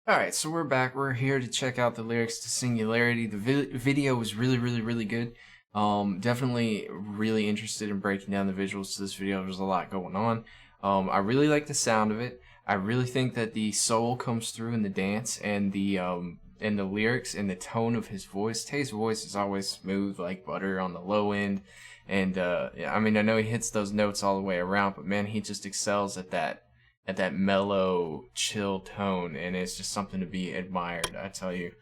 Alright, so we're back. We're here to check out the lyrics to Singularity. The video was really good. Definitely really interested in breaking down the visuals to this video. There's a lot going on. I really like the sound of it. I really think that the soul comes through in the dance and the lyrics and the tone of his voice. Tay's voice is always smooth like butter on the low end. And yeah, I mean, I know he hits those notes all the way around, but man, he just excels at that mellow, chill tone, and it's just something to be admired, I tell you.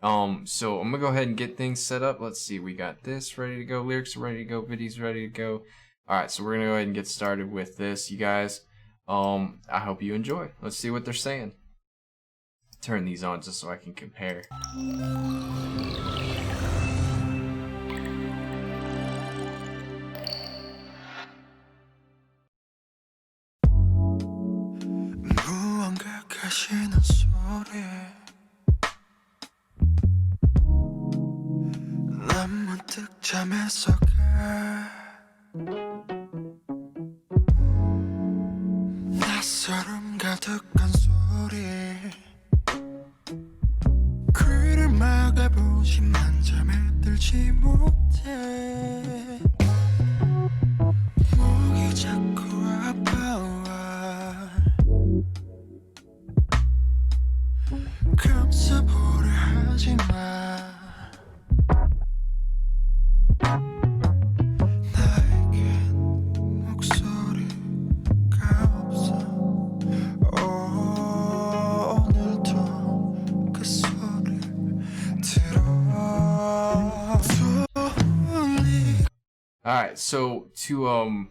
So I'm gonna go ahead and get things set up. Let's see, we got this ready to go, lyrics are ready to go, videos ready to go. Alright, so we're gonna go ahead and get started with this, you guys. I hope you enjoy. Let's see what they're saying. Turn these on just so I can compare. 무언가 가시는 소리 난 문득 잠에서 낯설음 가득한 소리 귀를 막아보지만 잠에 들지 못해 목이 자꾸 아파와 감싸보려 하지마 나에겐 목소리가 없어 오늘도 그 소리를 들어 Alright, so we'll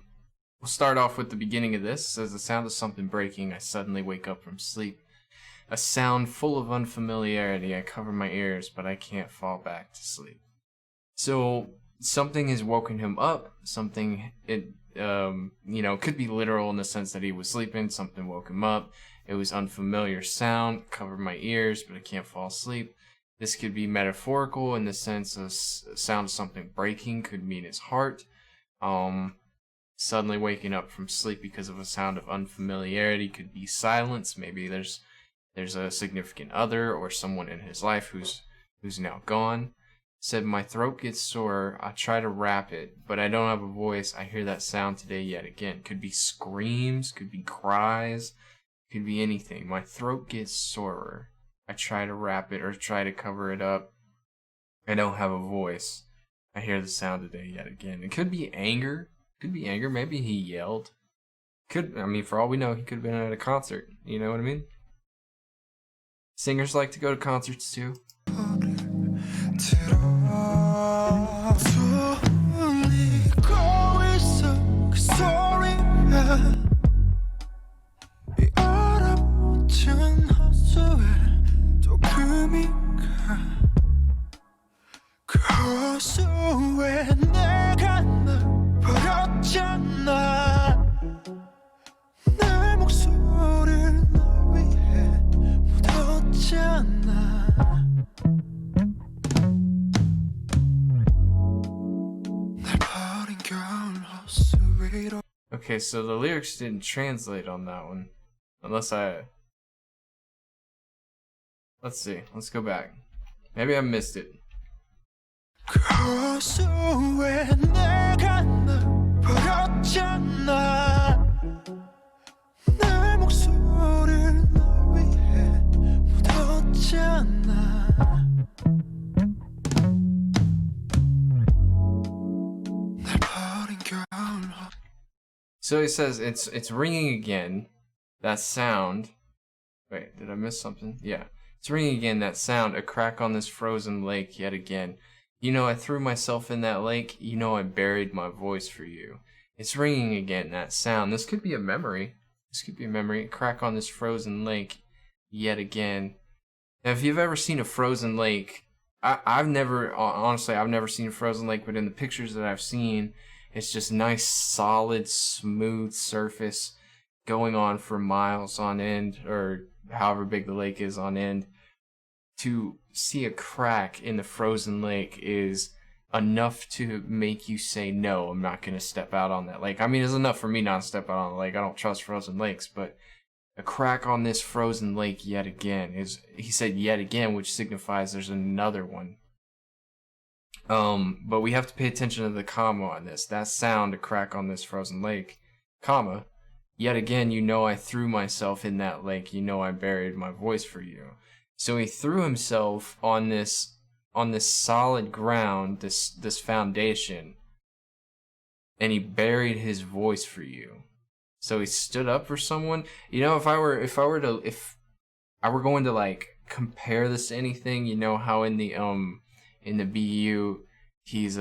start off with the beginning of this. It says the sound of something breaking. I suddenly wake up from sleep. A sound full of unfamiliarity. I cover my ears, but I can't fall back to sleep. So something has woken him up. Something could be literal in the sense that he was sleeping. Something woke him up. It was unfamiliar sound. Covered my ears, but I can't fall asleep. This could be metaphorical in the sense of sound of something breaking. Could mean his heart. Suddenly waking up from sleep because of a sound of unfamiliarity could be silence. Maybe there's a significant other or someone in his life who's now gone. Said my throat gets sore. I try to rap it, but I don't have a voice. I hear that sound today yet again. Could be screams, could be cries, could be anything. My throat gets sorer. I try to rap it or try to cover it up. I don't have a voice. I hear the sound today yet again. It could be anger. Could be anger. Maybe he yelled. For all we know, he could have been at a concert. You know what I mean? Singers like to go to concerts too. Okay, so the lyrics didn't translate on that one. Let's see. Let's go back. Maybe I missed it. So he says it's ringing again. That sound. Wait, did I miss something? Yeah. It's ringing again, that sound, a crack on this frozen lake yet again. You know I threw myself in that lake, you know I buried my voice for you. It's ringing again, that sound. This could be a memory. A crack on this frozen lake yet again. Now, if you've ever seen a frozen lake, I've never seen a frozen lake, but in the pictures that I've seen, it's just nice, solid, smooth surface going on for miles on end, or however big the lake is on end. To see a crack in the frozen lake is enough to make you say, no, I'm not going to step out on that lake. I mean, it's enough for me not to step out on the lake. I don't trust frozen lakes, but A crack on this frozen lake yet again. He said yet again, which signifies there's another one. But we have to pay attention to the comma on this. That sound, a crack on this frozen lake, comma, yet again, you know I threw myself in that lake. You know I buried my voice for you. So he threw himself on this solid ground, this foundation, and he buried his voice for you. So he stood up for someone. You know, if I were going to like compare this to anything, you know how in the BU he's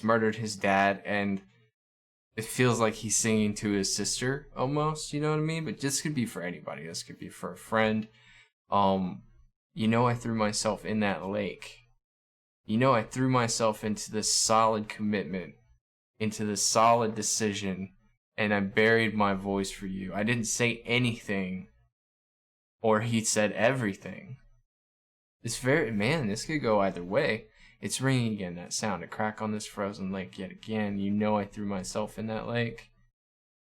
murdered his dad, and it feels like he's singing to his sister almost, you know what I mean? But this could be for anybody. This could be for a friend. You know I threw myself in that lake. You know I threw myself into this solid commitment, into this solid decision, and I buried my voice for you. I didn't say anything, or he said everything. This could go either way. It's ringing again, that sound, a crack on this frozen lake yet again. You know I threw myself in that lake.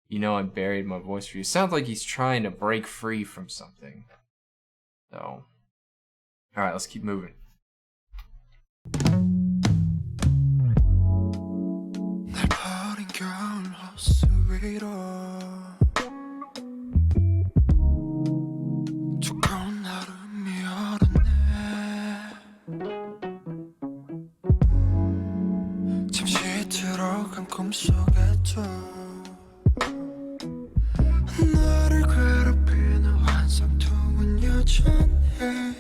You know I buried my voice for you. Sounds like he's trying to break free from something. So, alright, let's keep moving. 날 버린 겨울 호수 위로 두꺼운 얼음이 얼었네 잠시 들어간 꿈속에도 나를 괴롭히는 환상통은 여전해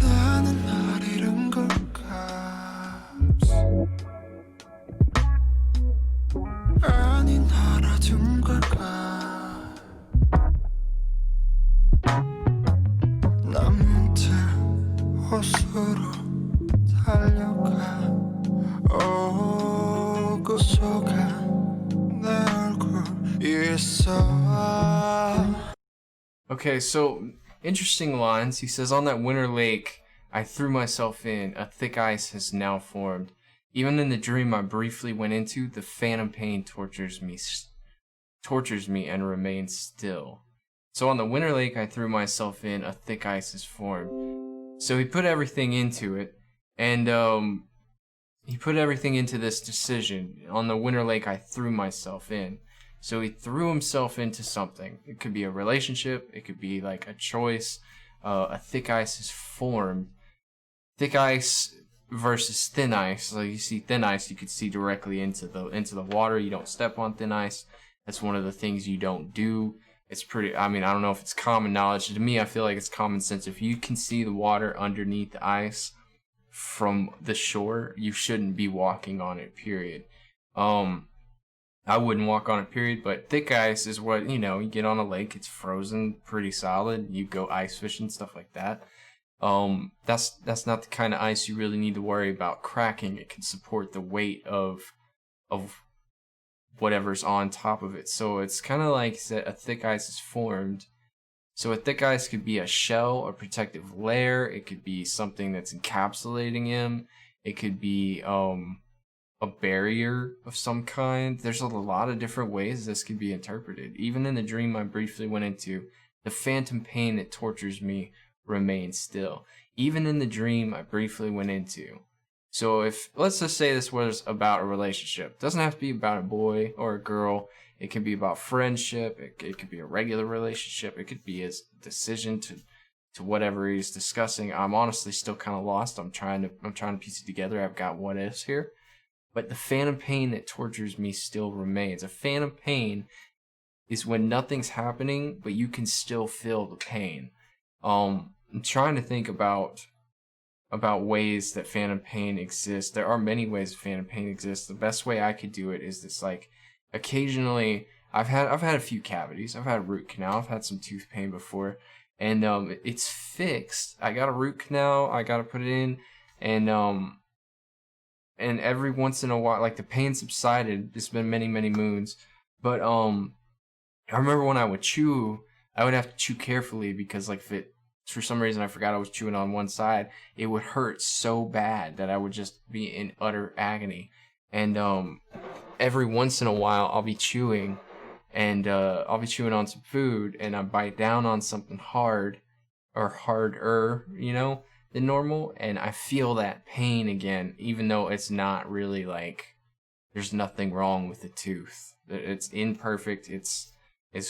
나는 날 잃은 걸까 아니 날아둔 걸까 난 문득 호수로 달려가 그 속에 내 얼굴이 있어. Okay, so interesting lines. He says, on that winter lake, I threw myself in. A thick ice has now formed. Even in the dream I briefly went into, the phantom pain tortures me and remains still. So on the winter lake, I threw myself in. A thick ice has formed. So he put everything into it, and he put everything into this decision. On the winter lake, I threw myself in. So he threw himself into something. It could be a relationship. It could be like a choice. A thick ice is formed. Thick ice versus thin ice. Like you see thin ice, you could see directly into the water. You don't step on thin ice. That's one of the things you don't do. It's pretty. I mean, I don't know if it's common knowledge. To me, I feel like it's common sense. If you can see the water underneath the ice from the shore, you shouldn't be walking on it. Period. I wouldn't walk on it, period, but thick ice is what, you know, you get on a lake, it's frozen, pretty solid, you go ice fishing, stuff like that. That's not the kind of ice you really need to worry about cracking. It can support the weight of whatever's on top of it. So it's kind of like a thick ice is formed. So a thick ice could be a shell, a protective layer, it could be something that's encapsulating him, it could be, a barrier of some kind. There's a lot of different ways this could be interpreted. Even in the dream I briefly went into, the phantom pain that tortures me remains still. Even in the dream I briefly went into. So if, let's just say this was about a relationship. It doesn't have to be about a boy or a girl. It could be about friendship. It could be a regular relationship. It could be his decision to whatever he's discussing. I'm honestly still kind of lost. I'm trying to piece it together. I've got what ifs here. But the phantom pain that tortures me still remains. A phantom pain is when nothing's happening, but you can still feel the pain. I'm trying to think about ways that phantom pain exists. There are many ways phantom pain exists. The best way I could do it is this, like, occasionally I've had a few cavities. I've had a root canal. I've had some tooth pain before, and it's fixed. I got a root canal. I got to put it in, and every once in a while, like, the pain subsided. It's been many, many moons. But I remember when I would chew, I would have to chew carefully because, like, if it, for some reason I forgot I was chewing on one side, it would hurt so bad that I would just be in utter agony. And every once in a while I'll be chewing, and I'll be chewing on some food, and I bite down on something hard or harder, than normal, and I feel that pain again, even though it's not really like there's nothing wrong with the tooth. It's imperfect. It's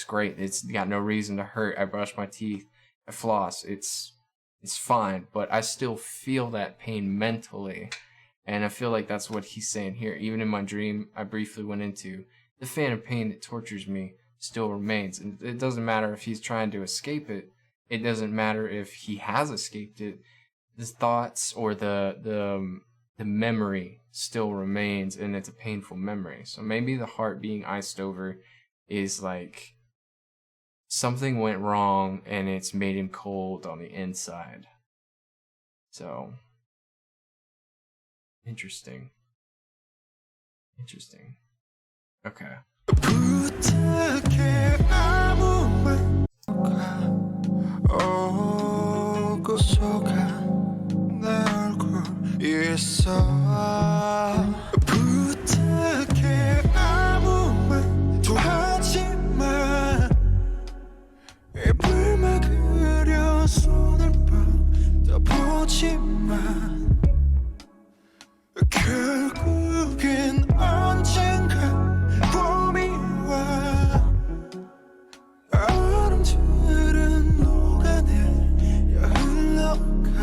great. It's got no reason to hurt. I brush my teeth. I floss. It's fine, but I still feel that pain mentally. And I feel like that's what he's saying here. Even in my dream, I briefly went into the phantom pain that tortures me still remains. And it doesn't matter if he's trying to escape it. It doesn't matter if he has escaped it. The thoughts or the memory still remains, and it's a painful memory. So maybe the heart being iced over is like something went wrong and it's made him cold on the inside. So interesting. Okay. 부탁해 아무 말 오고 속아 내 얼굴 있어 부탁해 아무 말도 하지마 입을 막으려 손을 뻗어보지만 결국엔 언젠가 봄이 와 얼음들은 녹아내려 흘러가.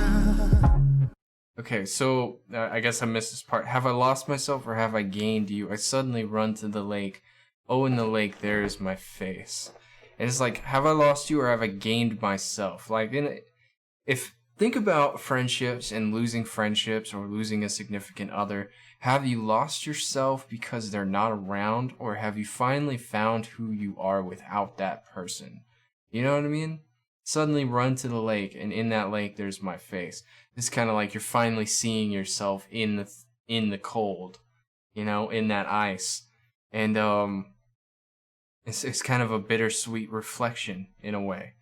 Okay, so I guess I missed this part. Have I lost myself or have I gained you? I suddenly run to the lake. Oh, in the lake there is my face. And it's like, have I lost you or have I gained myself? Like, think about friendships and losing friendships or losing a significant other. Have you lost yourself because they're not around, or have you finally found who you are without that person? You know what I mean? Suddenly run to the lake, and in that lake there's my face. It's kind of like you're finally seeing yourself in the cold, in that ice. And it's kind of a bittersweet reflection in a way.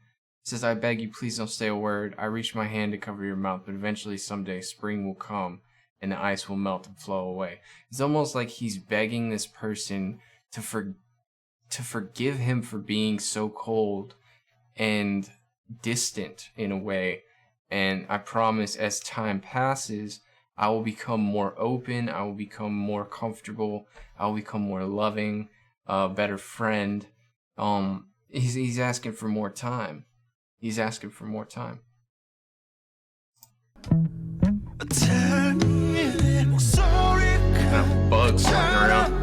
It says, I beg you, please don't say a word. I reach my hand to cover your mouth, but eventually someday spring will come and the ice will melt and flow away. It's almost like he's begging this person to forgive him for being so cold and distant in a way. And I promise as time passes, I will become more open. I will become more comfortable. I will become more loving, a better friend. He's asking for more time. He's asking for more time. Kind of bugs flying around.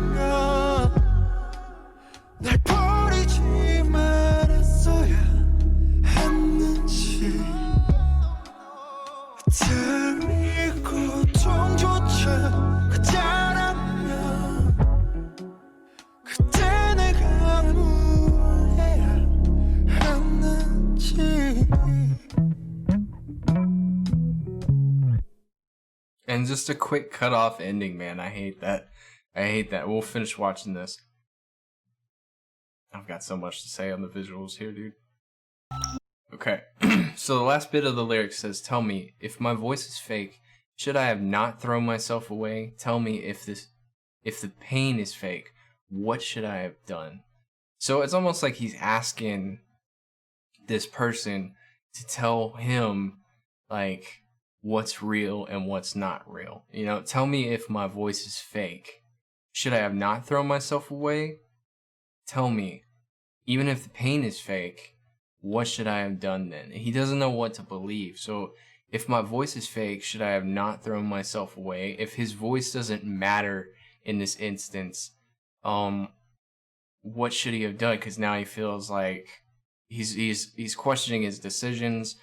And just a quick cut-off ending, man. I hate that. We'll finish watching this. I've got so much to say on the visuals here, dude. Okay. So the last bit of the lyric says, tell me, if my voice is fake, should I have not thrown myself away? Tell me if the pain is fake, what should I have done? So it's almost like he's asking this person to tell him, like, what's real and what's not real. Tell me if my voice is fake. Should I have not thrown myself away? Tell me, even if the pain is fake, what should I have done then? He doesn't know what to believe. So if my voice is fake, should I have not thrown myself away? If his voice doesn't matter in this instance, what should he have done? Because now he feels like he's questioning his decisions.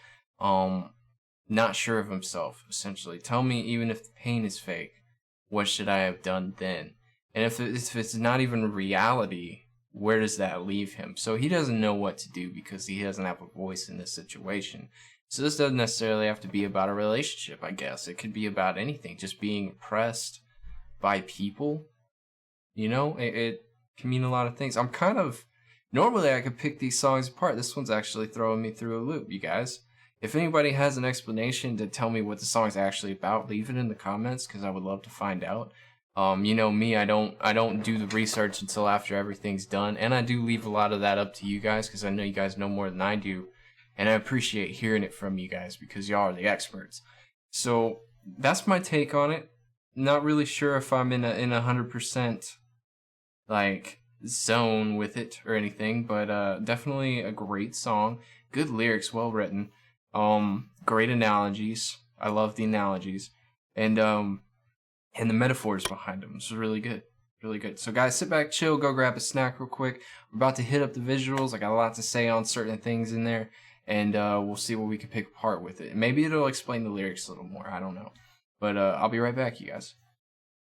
Not sure of himself, essentially. Tell me, even if the pain is fake, what should I have done then? And if it's not even reality, where does that leave him? So he doesn't know what to do because he doesn't have a voice in this situation. So this doesn't necessarily have to be about a relationship, I guess. It could be about anything, just being oppressed by people. It can mean a lot of things. Normally I could pick these songs apart. This one's actually throwing me through a loop, you guys. If anybody has an explanation to tell me what the song is actually about, leave it in the comments because I would love to find out. You know me, I don't do the research until after everything's done, and I do leave a lot of that up to you guys because I know you guys know more than I do, and I appreciate hearing it from you guys because y'all are the experts. So that's my take on it. Not really sure if I'm in a 100% like zone with it or anything, but definitely a great song. Good lyrics, well written. Great analogies. I love the analogies, and the metaphors behind them. This is really good. Really good. So guys, sit back, chill, go grab a snack real quick. We're about to hit up the visuals. I got a lot to say on certain things in there, and we'll see what we can pick apart with it. Maybe it'll explain the lyrics a little more. I don't know. But I'll be right back, you guys.